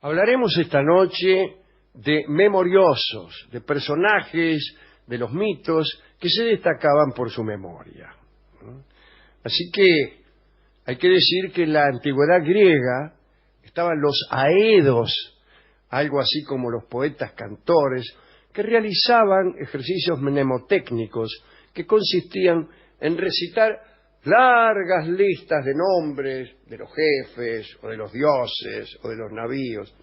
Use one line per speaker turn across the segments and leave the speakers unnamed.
Hablaremos esta noche de memoriosos, de personajes de los mitos que se destacaban por su memoria. Así que hay que decir que en la antigüedad griega estaban los aedos, algo así como los poetas cantores, que realizaban ejercicios mnemotécnicos que consistían en recitar largas listas de nombres de los jefes, o de los dioses, o de los navíos.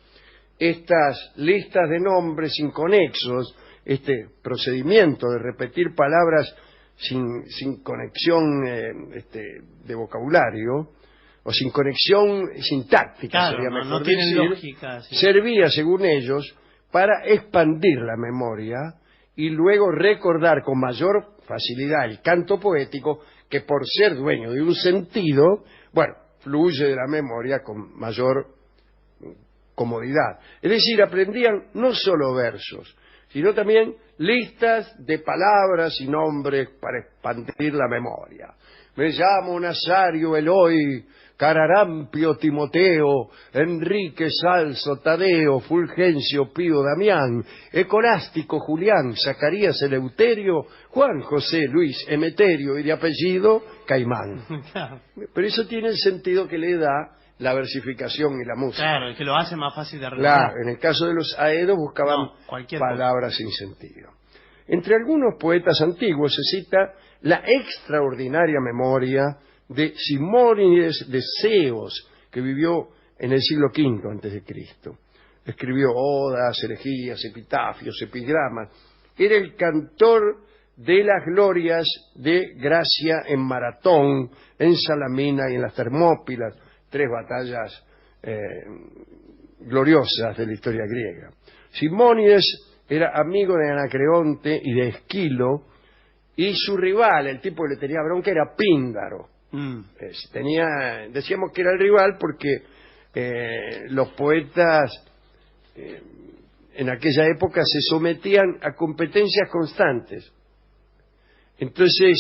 Estas listas de nombres inconexos, este procedimiento de repetir palabras sin conexión de vocabulario, o sin conexión sintáctica,
claro,
sería mejor
no tienen
decir,
lógica, sí.
servía, según ellos, para expandir la memoria y luego recordar con mayor facilidad el canto poético, que por ser dueño de un sentido, bueno, fluye de la memoria con mayor comodidad. Es decir, aprendían no solo versos, sino también listas de palabras y nombres para expandir la memoria. Me llamo Nazario Eloy, Cararampio Timoteo, Enrique Salso Tadeo, Fulgencio Pío Damián, Ecolástico Julián, Zacarías Eleuterio, Juan José Luis Emeterio y de apellido Caimán. Pero eso tiene el sentido que le da la versificación y la música.
Claro, es que lo hace más fácil de recordar.
Claro, en el caso de los aedos buscaban palabras sin sentido. Entre algunos poetas antiguos se cita la extraordinaria memoria de Simónides de Ceos, que vivió en el siglo V a.C. Escribió odas, elegías, epitafios, epigramas. Era el cantor de las glorias de Gracia en Maratón, en Salamina y en las Termópilas, 3 batallas gloriosas de la historia griega. Simónides era amigo de Anacreonte y de Esquilo, y su rival, el tipo que le tenía bronca, era Píndaro. Decíamos que era el rival porque los poetas en aquella época se sometían a competencias constantes. Entonces,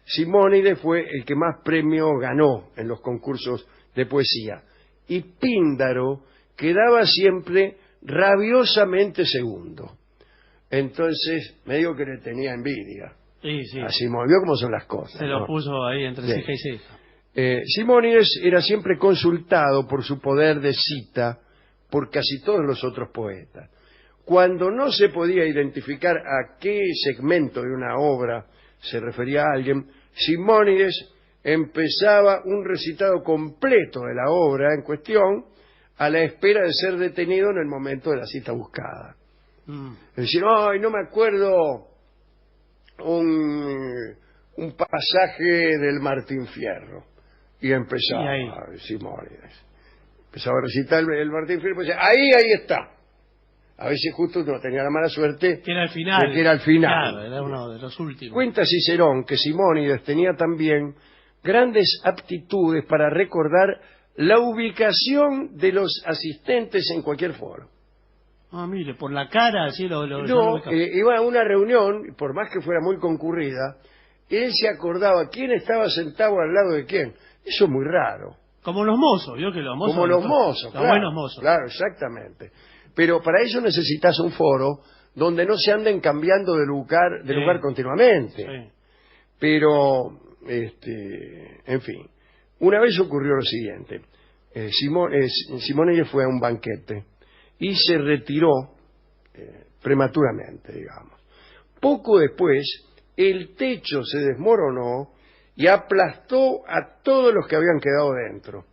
Simónides fue el que más premios ganó en los concursos de poesía, y Píndaro quedaba siempre rabiosamente segundo. Entonces, medio que le tenía envidia.
Sí.
Así movió como son las cosas.
Se lo puso ahí entre ceja y ceja.
Simónides era siempre consultado por su poder de cita por casi todos los otros poetas. Cuando no se podía identificar a qué segmento de una obra se refería a alguien, Simónides empezaba un recitado completo de la obra en cuestión a la espera de ser detenido en el momento de la cita buscada. Es decir, ay, no me acuerdo un pasaje del Martín Fierro. Y empezaba Simónides. Empezaba a recitar el Martín Fierro, pues ahí está. A veces justo no tenía la mala suerte
que era el final.
De que era el final.
Claro, era uno de los últimos.
Cuenta Cicerón que Simónides tenía también grandes aptitudes para recordar la ubicación de los asistentes en cualquier foro.
Mire, por la cara, así
iba a una reunión, por más que fuera muy concurrida, él se acordaba quién estaba sentado al lado de quién. Eso es muy raro.
Como los mozos, ¿vio que los mozos?
Como los mozos,
los buenos mozos.
Claro, exactamente. Pero para eso necesitas un foro donde no se anden cambiando de lugar continuamente. Sí. Pero, en fin, una vez ocurrió lo siguiente. Simónides fue a un banquete y se retiró prematuramente, digamos. Poco después, el techo se desmoronó y aplastó a todos los que habían quedado dentro.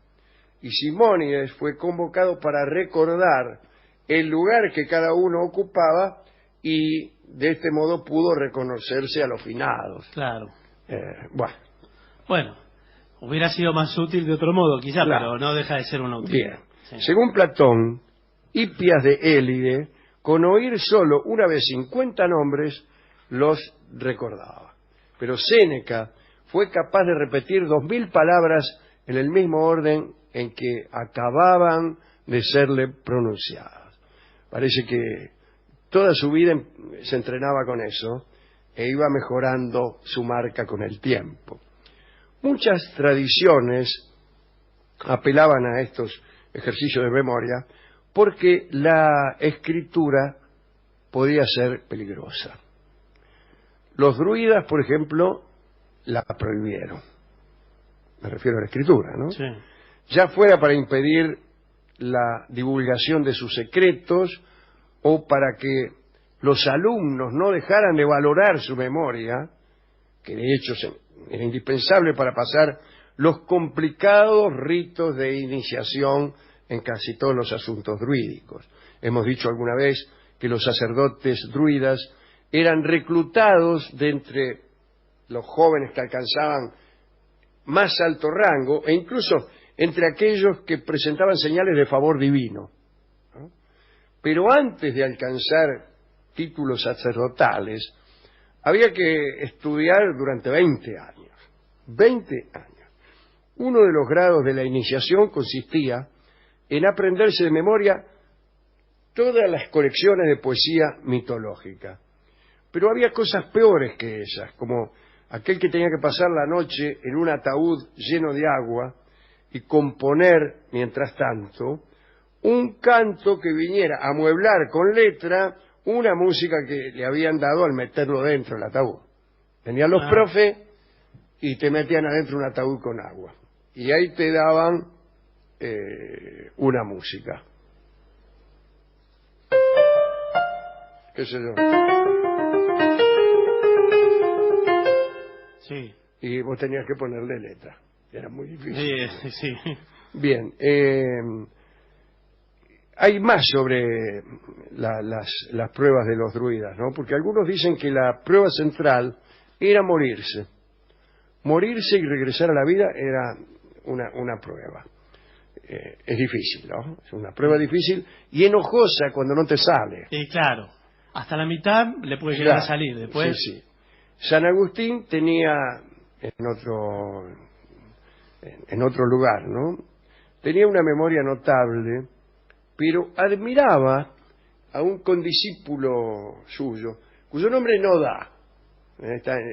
Y Simónides fue convocado para recordar el lugar que cada uno ocupaba, y de este modo pudo reconocerse a los finados.
Claro.
Bueno,
hubiera sido más útil de otro modo, quizá, claro, pero no deja de ser una utilidad.
Bien. Sí. Según Platón, Hipias de Élide, con oír solo una vez 50 nombres, los recordaba. Pero Séneca fue capaz de repetir 2000 palabras en el mismo orden en que acababan de serle pronunciadas. Parece que toda su vida se entrenaba con eso e iba mejorando su marca con el tiempo. Muchas tradiciones apelaban a estos ejercicios de memoria porque la escritura podía ser peligrosa. Los druidas, por ejemplo, la prohibieron. Me refiero a la escritura, ¿no?
Sí.
Ya fuera para impedir la divulgación de sus secretos o para que los alumnos no dejaran de valorar su memoria, que de hecho era indispensable para pasar los complicados ritos de iniciación en casi todos los asuntos druídicos. Hemos dicho alguna vez que los sacerdotes druidas eran reclutados de entre los jóvenes que alcanzaban más alto rango e incluso entre aquellos que presentaban señales de favor divino, ¿no? Pero antes de alcanzar títulos sacerdotales había que estudiar durante 20 años. 20 años. Uno de los grados de la iniciación consistía en aprenderse de memoria todas las colecciones de poesía mitológica. Pero había cosas peores que esas, como aquel que tenía que pasar la noche en un ataúd lleno de agua y componer, mientras tanto, un canto que viniera a amueblar con letra una música que le habían dado al meterlo dentro del ataúd. Venían los profes y te metían adentro un ataúd con agua. Y ahí te daban una música. ¿Qué sé yo?
Sí.
Y vos tenías que ponerle letra. Era muy difícil.
Sí.
Bien. Hay más sobre las pruebas de los druidas, ¿no? Porque algunos dicen que la prueba central era morirse. Morirse y regresar a la vida era una prueba. Es difícil, ¿no? Es una prueba difícil y enojosa cuando no te sale.
Claro. Hasta la mitad le puede llegar a salir. Después...
Sí. San Agustín tenía en otro lugar, ¿no? Tenía una memoria notable, pero admiraba a un condiscípulo suyo, cuyo nombre no da.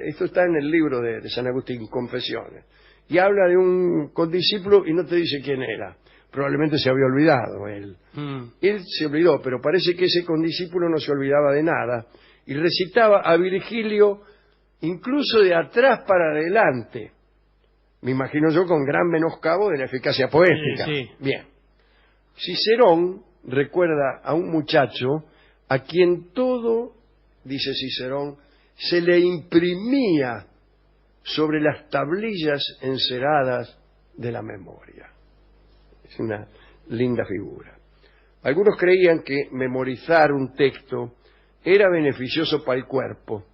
Esto está en el libro de San Agustín, Confesiones. Y habla de un condiscípulo y no te dice quién era. Probablemente se había olvidado él. Él se olvidó, pero parece que ese condiscípulo no se olvidaba de nada. Y recitaba a Virgilio incluso de atrás para adelante. Me imagino yo con gran menoscabo de la eficacia poética.
Sí.
Bien. Cicerón recuerda a un muchacho a quien todo, dice Cicerón, se le imprimía sobre las tablillas enceradas de la memoria. Es una linda figura. Algunos creían que memorizar un texto era beneficioso para el cuerpo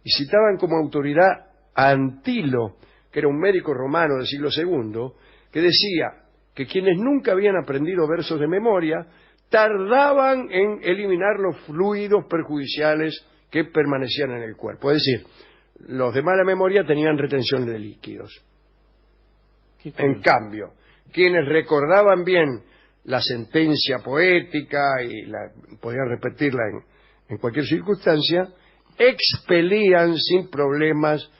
y citaban como autoridad a Antilo, que era un médico romano del siglo II, que decía que quienes nunca habían aprendido versos de memoria tardaban en eliminar los fluidos perjudiciales que permanecían en el cuerpo. Es decir, los de mala memoria tenían retención de líquidos. En cambio, quienes recordaban bien la sentencia poética y podían repetirla en cualquier circunstancia, expelían sin problemas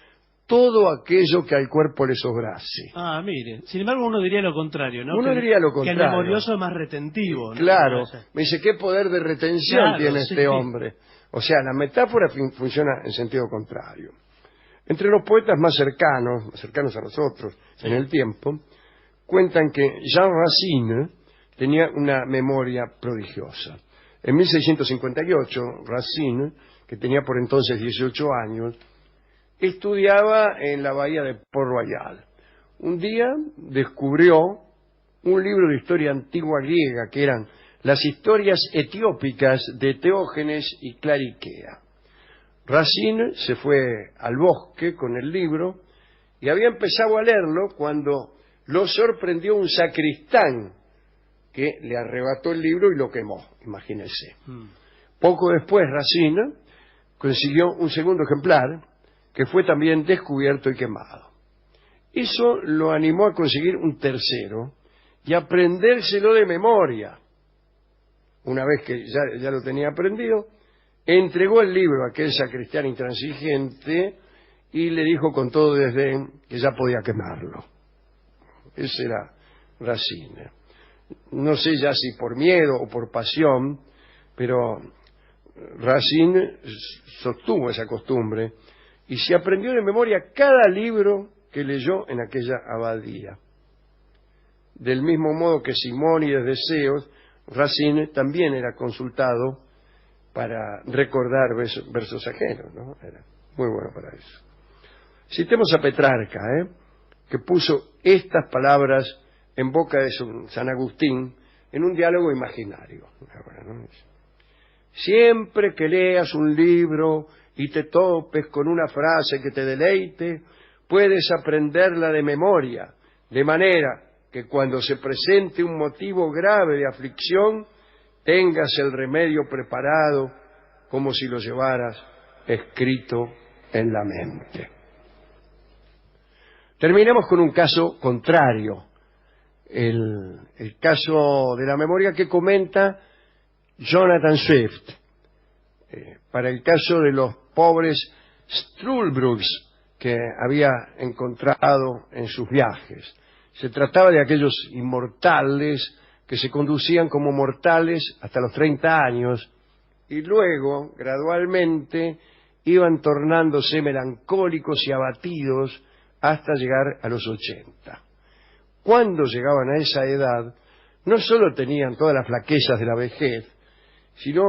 todo aquello que al cuerpo le sobrase.
Mire. Sin embargo, uno diría lo contrario, ¿no?
Uno diría lo contrario.
Que el memorioso es más retentivo, ¿no?
Claro. Me dice, ¿qué poder de retención tiene
sí.
este hombre? O sea, la metáfora funciona en sentido contrario. Entre los poetas más cercanos a nosotros en el tiempo, cuentan que Jean Racine tenía una memoria prodigiosa. En 1658, Racine, que tenía por entonces 18 años, estudiaba en la bahía de Port Royal. Un día descubrió un libro de historia antigua griega, que eran las historias etiópicas de Teógenes y Clariquea. Racine se fue al bosque con el libro y había empezado a leerlo cuando lo sorprendió un sacristán que le arrebató el libro y lo quemó, imagínense. Poco después Racine consiguió un segundo ejemplar que fue también descubierto y quemado. Eso lo animó a conseguir un tercero y aprendérselo de memoria. Una vez que ya lo tenía aprendido, entregó el libro a aquel sacristán intransigente y le dijo con todo desdén que ya podía quemarlo. Ese era Racine. no sé ya si por miedo o por pasión, pero Racine sostuvo esa costumbre y se aprendió de memoria cada libro que leyó en aquella abadía. Del mismo modo que Simónides de Ceos, Racine también era consultado para recordar versos ajenos, ¿no? Era muy bueno para eso. Citemos a Petrarca, que puso estas palabras en boca de San Agustín en un diálogo imaginario. Siempre que leas un libro y te topes con una frase que te deleite, puedes aprenderla de memoria, de manera que cuando se presente un motivo grave de aflicción, tengas el remedio preparado como si lo llevaras escrito en la mente. Terminemos con un caso contrario, el caso de la memoria que comenta Jonathan Swift, para el caso de los pobres Struldbrugs que había encontrado en sus viajes. Se trataba de aquellos inmortales que se conducían como mortales hasta los 30 años y luego, gradualmente, iban tornándose melancólicos y abatidos hasta llegar a los 80. Cuando llegaban a esa edad, no solo tenían todas las flaquezas de la vejez, sino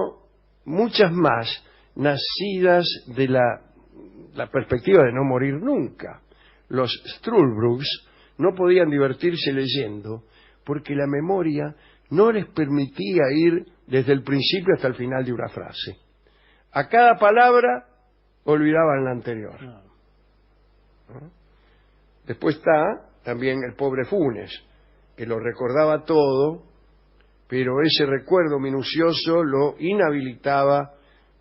muchas más nacidas de la perspectiva de no morir nunca. Los Struldbrugs no podían divertirse leyendo porque la memoria no les permitía ir desde el principio hasta el final de una frase. A cada palabra olvidaban la anterior. ¿No? Después está también el pobre Funes, que lo recordaba todo, pero ese recuerdo minucioso lo inhabilitaba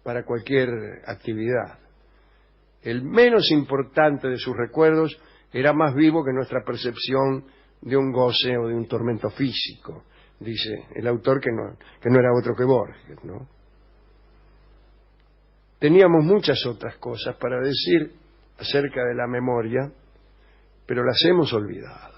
para cualquier actividad. El menos importante de sus recuerdos era más vivo que nuestra percepción de un goce o de un tormento físico, dice el autor que no era otro que Borges, ¿no? Teníamos muchas otras cosas para decir acerca de la memoria, pero las hemos olvidado.